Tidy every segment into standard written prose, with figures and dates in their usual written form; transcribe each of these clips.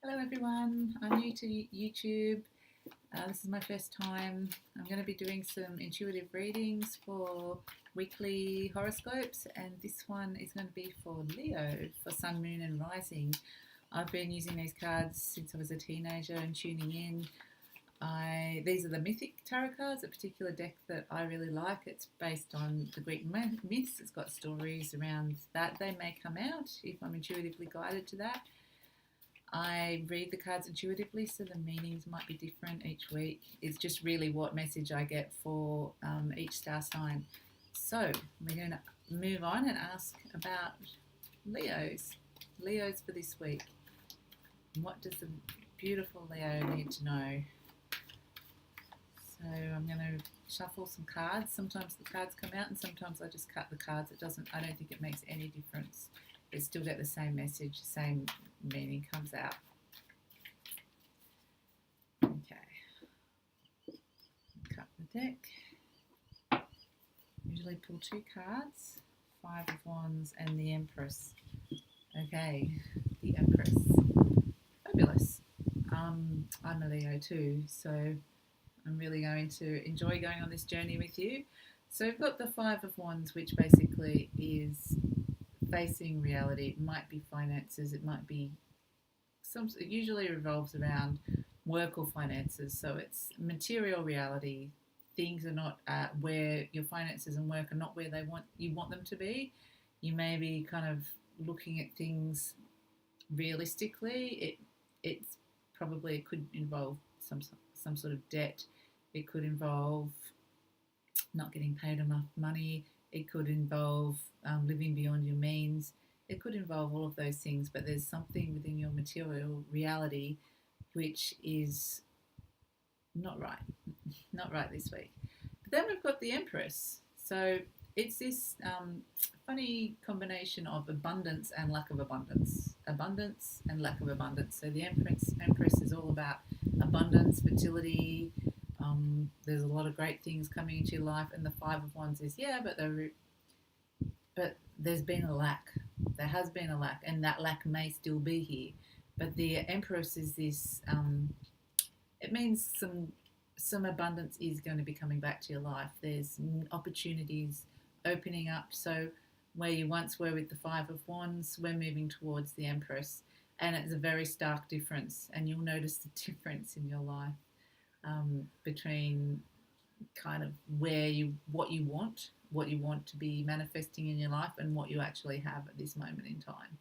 Hello everyone, I'm new to YouTube. This is my first time. I'm going to be doing some intuitive readings for weekly horoscopes, and this one is going to be for Leo, for Sun, Moon and Rising. I've been using these cards since I was a teenager and tuning in. These are the mythic tarot cards, a particular deck that I really like. It's based on the Greek myths. It's got stories around that. They may come out if I'm intuitively guided to that. I read the cards intuitively, so the meanings might be different each week. It's just really what message I get for each star sign. So we're going to move on and ask about Leos. Leos for this week. What does the beautiful Leo need to know? So I'm going to shuffle some cards. Sometimes the cards come out and sometimes I just cut the cards. I don't think it makes any difference. They still get the same message, the same meaning comes out. Okay. Cut the deck. Usually pull two cards, Five of Wands and the Empress. Okay, the Empress. Fabulous. I'm a Leo too, so I'm really going to enjoy going on this journey with you. So we've got the Five of Wands, which basically is facing reality. It might be finances, it might be it usually revolves around work or finances, so it's material reality. Things are not where your finances and work are not where you want them to be. You may be kind of looking at things realistically. It could involve some sort of debt. It could involve not getting paid enough money. It could involve living beyond your means. It could involve all of those things, but there's something within your material reality which is not right. Not right this week. But then we've got the Empress. So it's this funny combination of abundance and lack of abundance. Abundance and lack of abundance. So the Empress is all about abundance, fertility. There's a lot of great things coming into your life, and the Five of Wands is but there's been a lack. There has been a lack, and that lack may still be here. But the Empress is this. It means some abundance is going to be coming back to your life. There's opportunities opening up. So where you once were with the Five of Wands, we're moving towards the Empress, and it's a very stark difference. And you'll notice the difference in your life between kind of what you want to be manifesting in your life and what you actually have at this moment in time.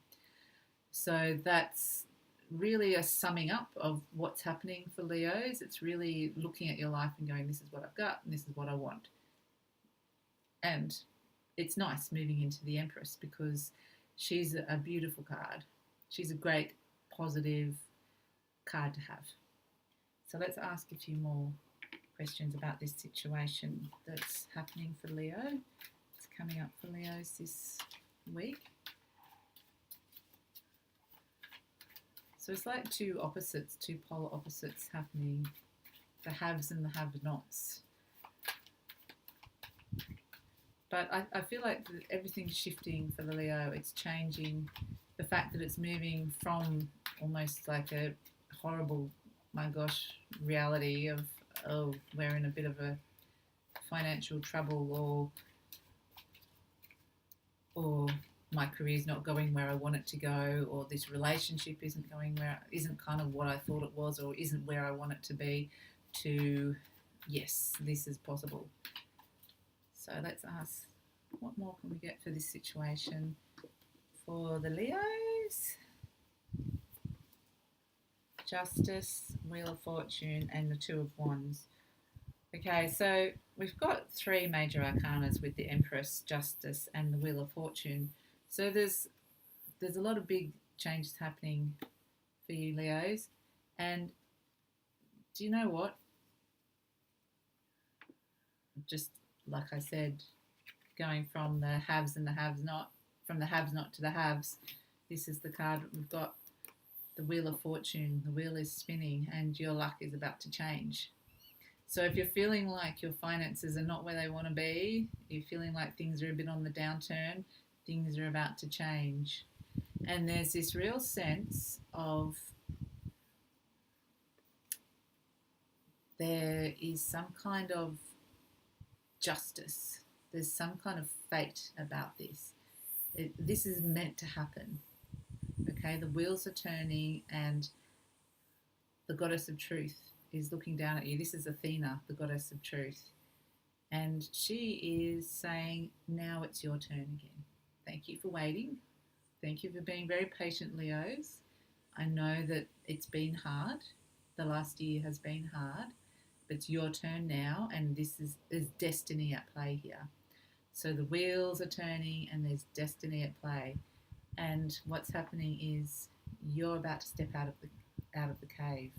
So that's really a summing up of what's happening for Leos. It's really looking at your life and going, this is what I've got and this is what I want. And it's nice moving into the Empress because she's a beautiful card. She's a great positive card to have. So let's ask a few more questions about this situation that's happening for Leo. It's coming up for Leos this week. So it's like two polar opposites happening, the haves and the have-nots. But I feel like everything's shifting for the Leo. It's changing. The fact that it's moving from almost like a horrible, my gosh, reality of, oh, we're in a bit of a financial trouble, or my career's not going where I want it to go, or this relationship isn't kind of what I thought it was, or isn't where I want it to be, to yes, this is possible. So let's ask, what more can we get for this situation for the Leos? Justice, Wheel of Fortune, and the Two of Wands. Okay, so we've got three major arcanas with the Empress, Justice, and the Wheel of Fortune. So there's a lot of big changes happening for you, Leos. And do you know what? Just like I said, going from the haves and the have-not, from the have-not to the haves, this is the card we've got. The Wheel of Fortune, the wheel is spinning and your luck is about to change. So if you're feeling like your finances are not where they want to be, you're feeling like things are a bit on the downturn, things are about to change. And there's this real sense of there is some kind of justice. There's some kind of fate about this. This is meant to happen. Okay, the wheels are turning, and the goddess of truth is looking down at you. This is Athena, the goddess of truth. And she is saying, now it's your turn again. Thank you for waiting. Thank you for being very patient, Leos. I know that it's been hard. The last year has been hard. But it's your turn now, and there's destiny at play here. So the wheels are turning, and there's destiny at play. And what's happening is you're about to step out of the cave.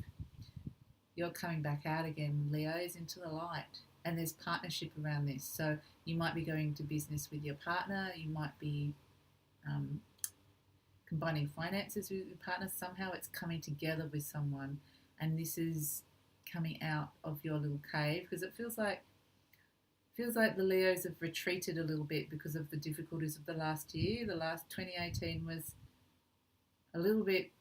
You're coming back out again, Leos, into the light. And there's partnership around this. So you might be going to business with your partner. You might be combining finances with your partner. Somehow it's coming together with someone. And this is coming out of your little cave, because it feels like the Leos have retreated a little bit because of the difficulties of the last year. The last 2018 was a little bit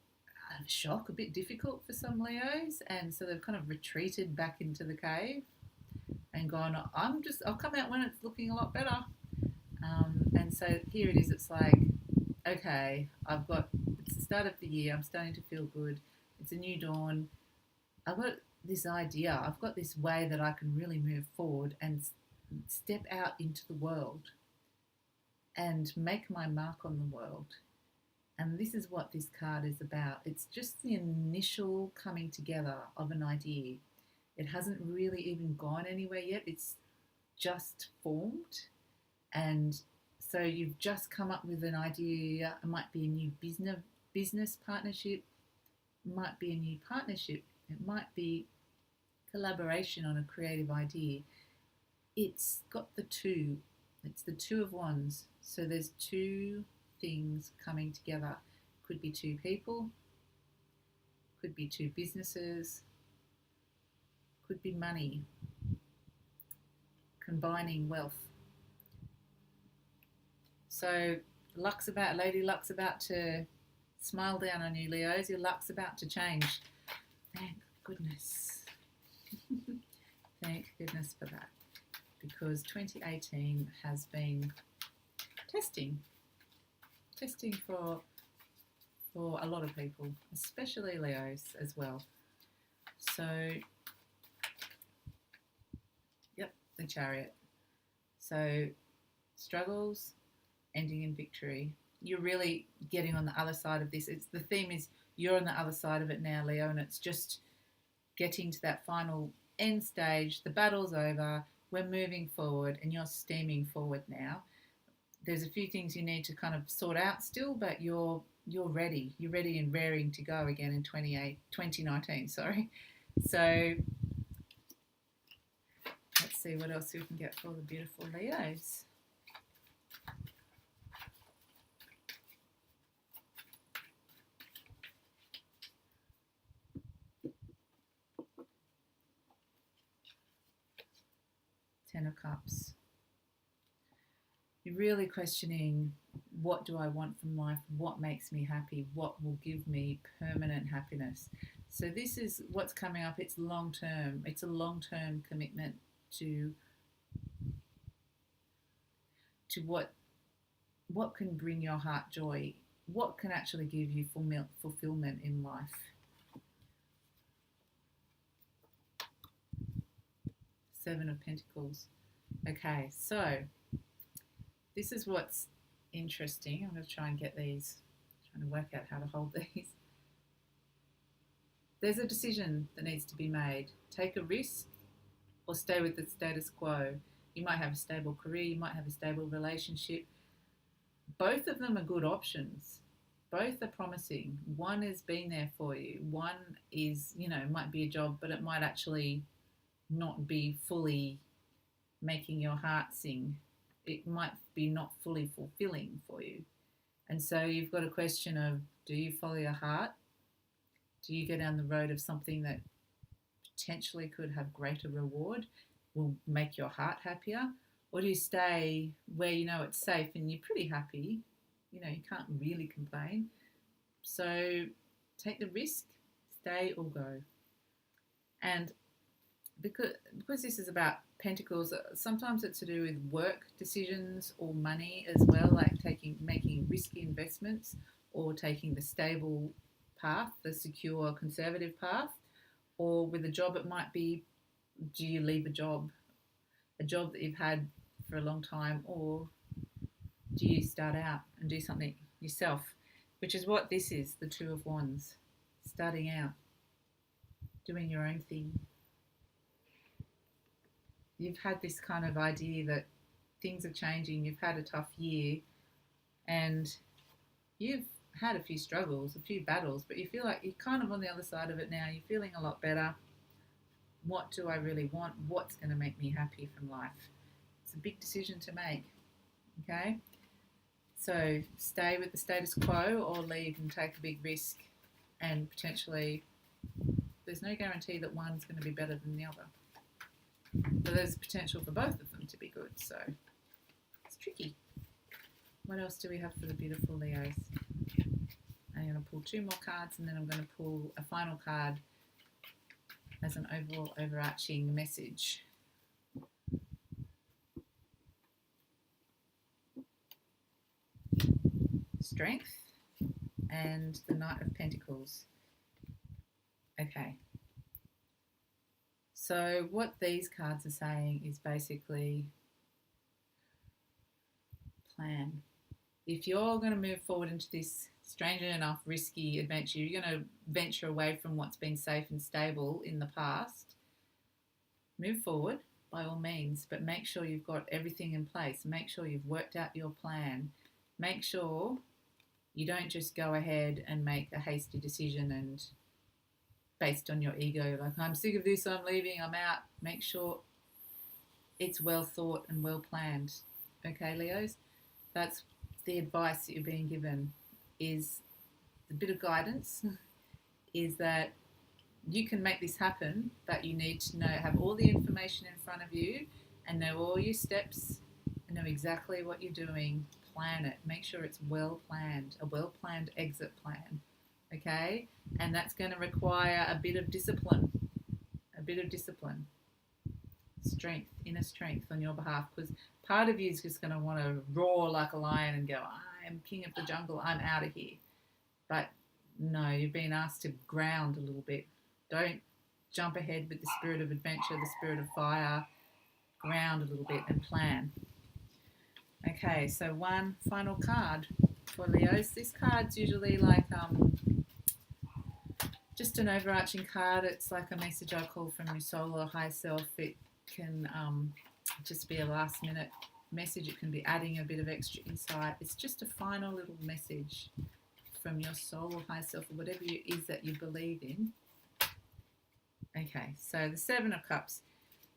of a shock, a bit difficult for some Leos, and so they've kind of retreated back into the cave and gone, I'll come out when it's looking a lot better. And so here it is. It's like, okay, it's the start of the year. I'm starting to feel good. It's a new dawn. I've got this idea. I've got this way that I can really move forward and step out into the world and make my mark on the world. And this is what this card is about. It's just the initial coming together of an idea. It hasn't really even gone anywhere yet. It's just formed. And so you've just come up with an idea. It might be a new business partnership. It might be a new partnership. It might be collaboration on a creative idea. It's got the two. It's the Two of Wands. So there's two things coming together. Could be two people. Could be two businesses. Could be money. Combining wealth. So Lady Luck's about to smile down on you, Leos. Your luck's about to change. Thank goodness. Thank goodness for that. Because 2018 has been testing for a lot of people, especially Leos as well. So, yep, the Chariot. So, struggles ending in victory. You're really getting on the other side of this. The theme is you're on the other side of it now, Leo, and it's just getting to that final end stage. The battle's over. We're moving forward, and you're steaming forward now. There's a few things you need to kind of sort out still, but you're ready. You're ready and raring to go again in 2019. Sorry. So let's see what else we can get for the beautiful Leos. Ten of Cups. You're really questioning, what do I want from life? What makes me happy? What will give me permanent happiness? So this is what's coming up. It's long term. It's a long-term commitment to what can bring your heart joy, what can actually give you fulfillment in life. Seven of Pentacles. Okay, so this is what's interesting. I'm going to try and get these, trying to work out how to hold these. There's a decision that needs to be made. Take a risk or stay with the status quo. You might have a stable career, you might have a stable relationship. Both of them are good options. Both are promising. One is being there for you. One is, might be a job, but it might actually not be fully making your heart sing. It might be not fully fulfilling for you. And so you've got a question of, do you follow your heart? Do you go down the road of something that potentially could have greater reward, will make your heart happier? Or do you stay where you know it's safe and you're pretty happy? You can't really complain. So take the risk, stay or go. And because this is about pentacles, sometimes it's to do with work decisions or money as well, like making risky investments or taking the stable path, the secure conservative path. Or with a job, it might be, do you leave a job that you've had for a long time, or do you start out and do something yourself, which is what this is, the Two of Wands, starting out, doing your own thing. You've had this kind of idea that things are changing, you've had a tough year, and you've had a few struggles, a few battles, but you feel like you're kind of on the other side of it now. You're feeling a lot better. What do I really want? What's going to make me happy from life? It's a big decision to make, okay? So stay with the status quo or leave and take a big risk, and potentially there's no guarantee that one's going to be better than the other. But there's potential for both of them to be good, so it's tricky. What else do we have for the beautiful Leos? I'm going to pull 2 more cards, and then I'm going to pull a final card as an overall overarching message. Strength and the Knight of Pentacles. Okay. So what these cards are saying is basically plan. If you're going to move forward into this, strangely enough, risky adventure, you're going to venture away from what's been safe and stable in the past, move forward by all means, but make sure you've got everything in place. Make sure you've worked out your plan. Make sure you don't just go ahead and make a hasty decision and based on your ego, like, I'm sick of this, I'm leaving, I'm out. Make sure it's well thought and well planned. Okay, Leos? That's the advice that you're being given, is a bit of guidance, is that you can make this happen, but you need to have all the information in front of you and know all your steps and know exactly what you're doing. Plan it. Make sure it's well planned, a well planned exit plan. Okay? And that's going to require a bit of discipline. Strength, inner strength on your behalf, because part of you is just going to want to roar like a lion and go, I am king of the jungle, I'm out of here. But no, you've been asked to ground a little bit. Don't jump ahead with the spirit of adventure, the spirit of fire. Ground a little bit and plan. Okay, so one final card for Leos. This card's usually like just an overarching card. It's like a message I call from your soul or higher self. It can just be a last minute message. It can be adding a bit of extra insight. It's just a final little message from your soul or higher self, or whatever it is that you believe in. Okay, so the 7 of Cups,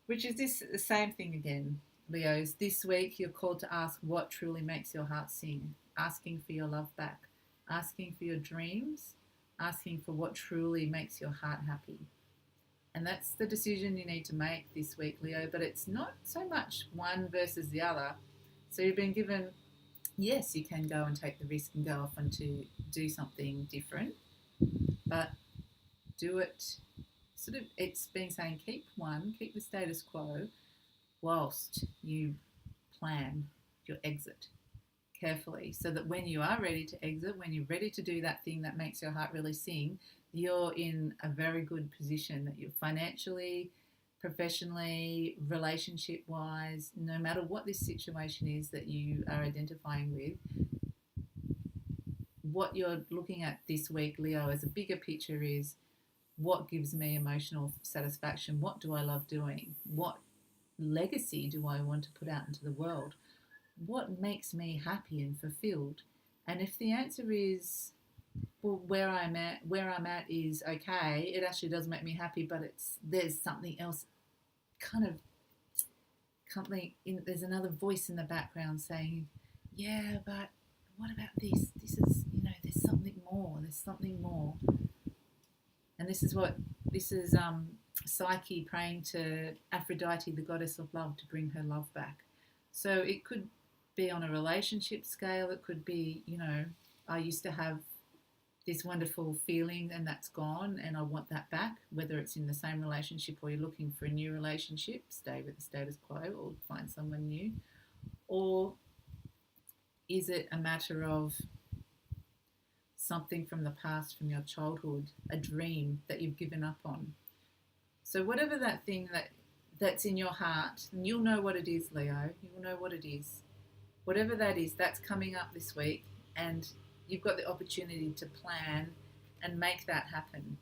which is the same thing again, Leos. This week you're called to ask what truly makes your heart sing, asking for your love back, asking for your dreams, asking for what truly makes your heart happy. And that's the decision you need to make this week, Leo, but it's not so much one versus the other. So you've been given, yes, you can go and take the risk and go off and to do something different, but do it sort of, it's been saying keep the status quo whilst you plan your exit carefully, so that when you are ready to exit, when you're ready to do that thing that makes your heart really sing, you're in a very good position, that you're financially, professionally, relationship-wise, no matter what this situation is that you are identifying with, what you're looking at this week, Leo, as a bigger picture is, what gives me emotional satisfaction? What do I love doing? What legacy do I want to put out into the world? What makes me happy and fulfilled? And if the answer is, well, where I'm at is okay, it actually does make me happy, but there's something else, there's another voice in the background saying, yeah, but what about this? This is, there's something more. And this is Psyche praying to Aphrodite, the goddess of love, to bring her love back. So it could be on a relationship scale. It could be, I used to have this wonderful feeling and that's gone and I want that back, whether it's in the same relationship or you're looking for a new relationship, stay with the status quo or find someone new? Or is it a matter of something from the past, from your childhood, a dream that you've given up on? So whatever that thing that's in your heart, and you'll know what it is, Leo, you'll know what it is. Whatever that is, that's coming up this week, and you've got the opportunity to plan and make that happen.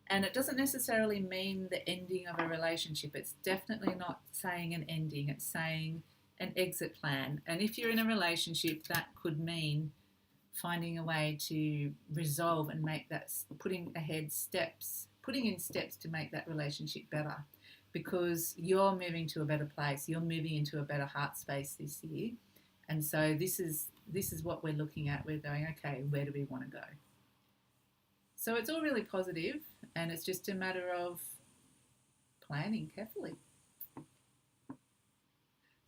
And it doesn't necessarily mean the ending of a relationship. It's definitely not saying an ending. It's saying an exit plan. And if you're in a relationship, that could mean finding a way to resolve and make that, putting in steps to make that relationship better, because you're moving to a better place. You're moving into a better heart space this year. And so this is what we're looking at. We're going, okay, where do we want to go? So it's all really positive, and it's just a matter of planning carefully.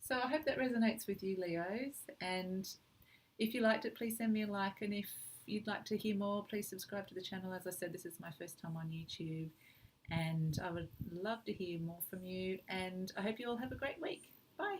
So I hope that resonates with you, Leos. And if you liked it, please send me a like. And if you'd like to hear more, please subscribe to the channel. As I said, this is my first time on YouTube, and I would love to hear more from you. And I hope you all have a great week. Bye.